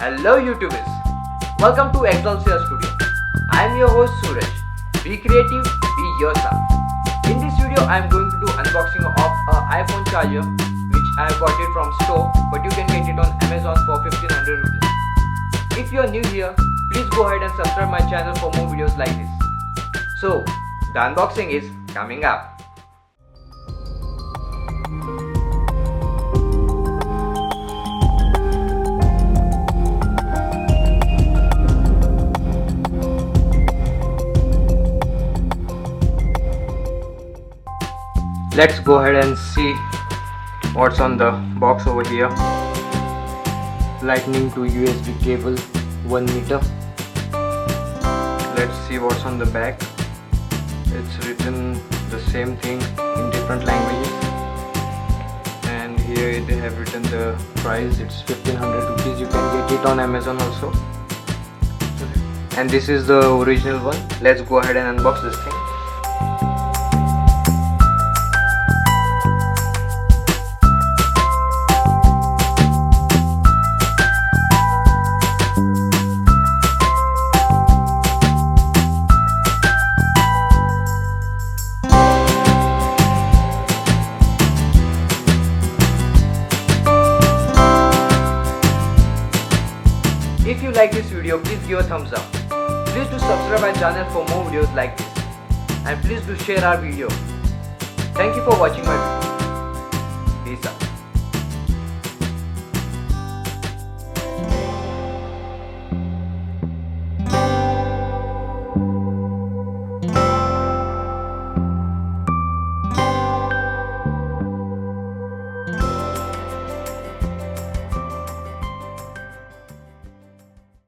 Hello YouTubers, welcome to Excelsior Studio. I am your host Suraj. Be creative, be yourself. In this video I am going to do unboxing of an iPhone charger which I got it from store, but you can get it on Amazon for 1500 rupees. If you are new here, please go ahead and subscribe my channel for more videos like this. So, the unboxing is coming up. Let's go ahead and see what's on the box over here. Lightning to USB cable 1 meter. Let's see what's on the back. It's written the same thing in different languages, and here they have written the price. It's 1500 rupees. You can get it on Amazon also, and this is the original one. Let's go ahead and unbox this thing. If you like this video, please give a thumbs up. Please do subscribe our channel for more videos like this. And please do share our video. Thank you for watching my video.